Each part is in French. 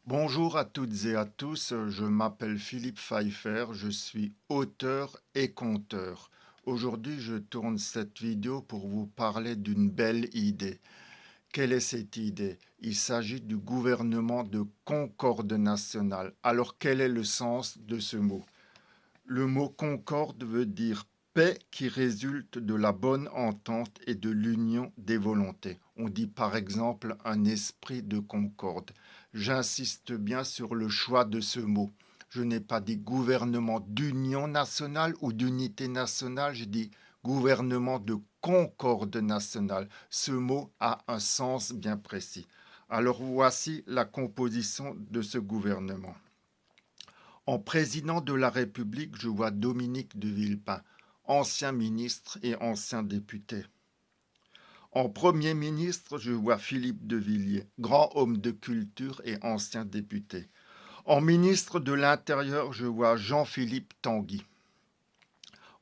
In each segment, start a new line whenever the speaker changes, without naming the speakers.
Bonjour à toutes et à tous, je m'appelle Philippe Pfeiffer, je suis auteur et conteur. Aujourd'hui, je tourne cette vidéo pour vous parler d'une belle idée. Quelle est cette idée? Il s'agit du gouvernement de concorde nationale. Alors, quel est le sens de ce mot? Le mot concorde veut dire paix qui résulte de la bonne entente et de l'union des volontés. On dit par exemple un esprit de concorde. J'insiste bien sur le choix de ce mot. Je n'ai pas dit gouvernement d'union nationale ou d'unité nationale, je dis gouvernement de concorde nationale. Ce mot a un sens bien précis. Alors voici la composition de ce gouvernement. En président de la République, je vois Dominique de Villepin, ancien ministre et ancien député. En Premier ministre, je vois Philippe de Villiers, grand homme de culture et ancien député. En ministre de l'Intérieur, je vois Jean-Philippe Tanguy.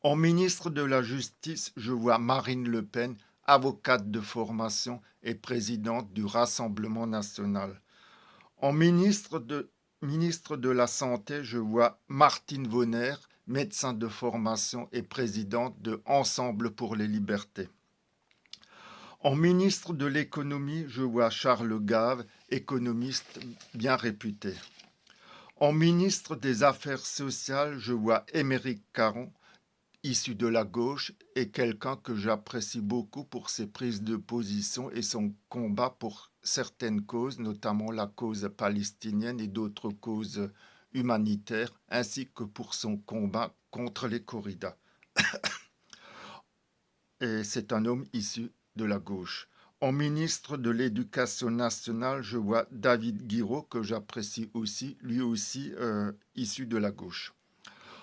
En ministre de la Justice, je vois Marine Le Pen, avocate de formation et présidente du Rassemblement national. En ministre de la Santé, je vois Martine Vonner, médecin de formation et présidente de Ensemble pour les libertés. En ministre de l'Économie, je vois Charles Gave, économiste bien réputé. En ministre des Affaires sociales, je vois Émeric Caron, issu de la gauche et quelqu'un que j'apprécie beaucoup pour ses prises de position et son combat pour certaines causes, notamment la cause palestinienne et d'autres causes humanitaires, ainsi que pour son combat contre les corridas. Et c'est un homme issu de la gauche. En ministre de l'Éducation nationale, je vois David Guiraud, que j'apprécie aussi, lui aussi issu de la gauche.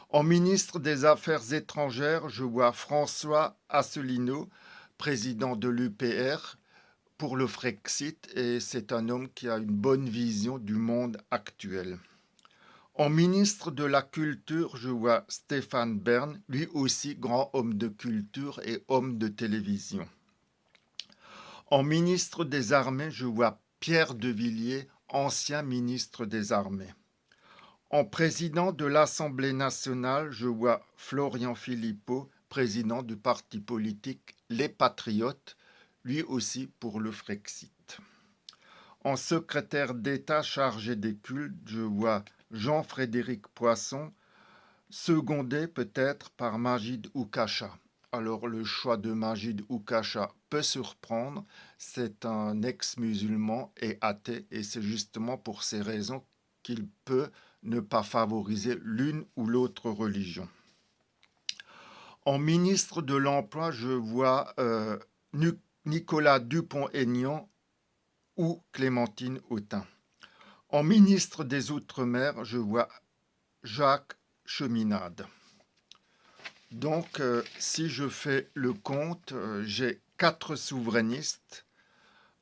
En ministre des Affaires étrangères, je vois François Asselineau, président de l'UPR pour le Frexit, et c'est un homme qui a une bonne vision du monde actuel. En ministre de la Culture, je vois Stéphane Bern, lui aussi grand homme de culture et homme de télévision. En ministre des Armées, je vois Pierre de Villiers, ancien ministre des Armées. En président de l'Assemblée nationale, je vois Florian Philippot, président du parti politique Les Patriotes, lui aussi pour le Frexit. En secrétaire d'État chargé des cultes, je vois Jean-Frédéric Poisson, secondé peut-être par Majid Oukacha. Alors le choix de Majid Oukacha peut surprendre, c'est un ex-musulman et athée et c'est justement pour ces raisons qu'il peut ne pas favoriser l'une ou l'autre religion. En ministre de l'Emploi, je vois Nicolas Dupont-Aignan ou Clémentine Autain. En ministre des Outre-mer, je vois Jacques Cheminade. Donc, si je fais le compte, j'ai 4 souverainistes,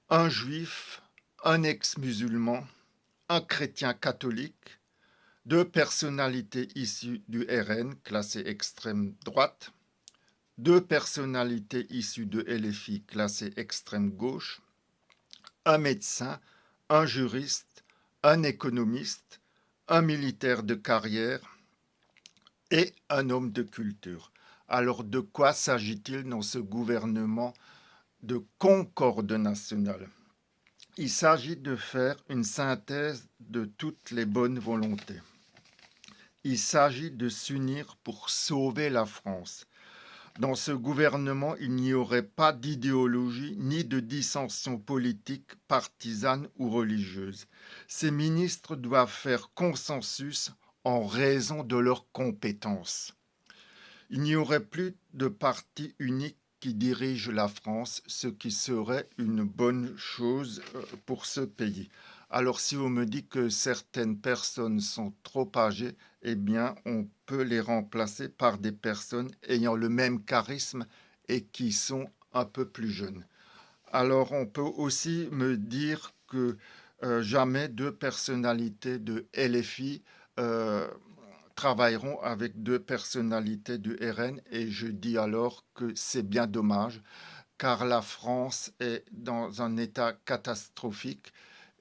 un juif, un ex-musulman, un chrétien catholique, 2 personnalités issues du RN, classées extrême droite, 2 personnalités issues de LFI, classées extrême gauche, un médecin, un juriste, un économiste, un militaire de carrière et un homme de culture. Alors de quoi s'agit-il dans ce gouvernement de concorde nationale? Il s'agit de faire une synthèse de toutes les bonnes volontés. Il s'agit de s'unir pour sauver la France. Dans ce gouvernement, il n'y aurait pas d'idéologie ni de dissension politique, partisane ou religieuse. Ces ministres doivent faire consensus en raison de leurs compétences. Il n'y aurait plus de parti unique qui dirige la France, ce qui serait une bonne chose pour ce pays. Alors si on me dit que certaines personnes sont trop âgées, eh bien on peut les remplacer par des personnes ayant le même charisme et qui sont un peu plus jeunes. Alors on peut aussi me dire que jamais 2 personnalités de LFI travailleront avec 2 personnalités du RN et je dis alors que c'est bien dommage car la France est dans un état catastrophique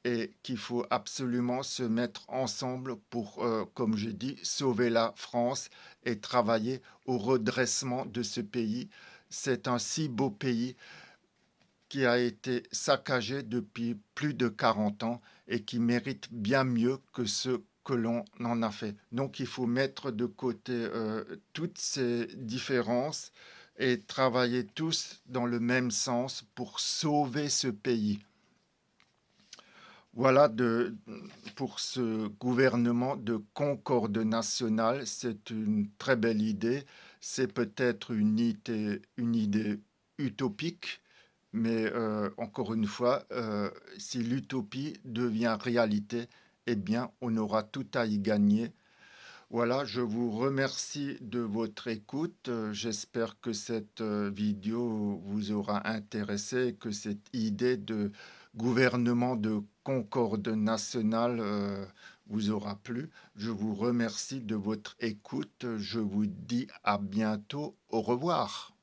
et qu'il faut absolument se mettre ensemble pour, comme je dis, sauver la France et travailler au redressement de ce pays. C'est un si beau pays qui a été saccagé depuis plus de 40 ans et qui mérite bien mieux que ce que l'on en a fait. Donc il faut mettre de côté toutes ces différences et travailler tous dans le même sens pour sauver ce pays. Voilà pour ce gouvernement de concorde nationale, c'est une très belle idée. C'est peut-être une idée utopique, mais encore une fois, si l'utopie devient réalité, eh bien, on aura tout à y gagner. Voilà, je vous remercie de votre écoute. J'espère que cette vidéo vous aura intéressé et que cette idée de gouvernement de concorde nationale vous aura plu. Je vous remercie de votre écoute. Je vous dis à bientôt. Au revoir.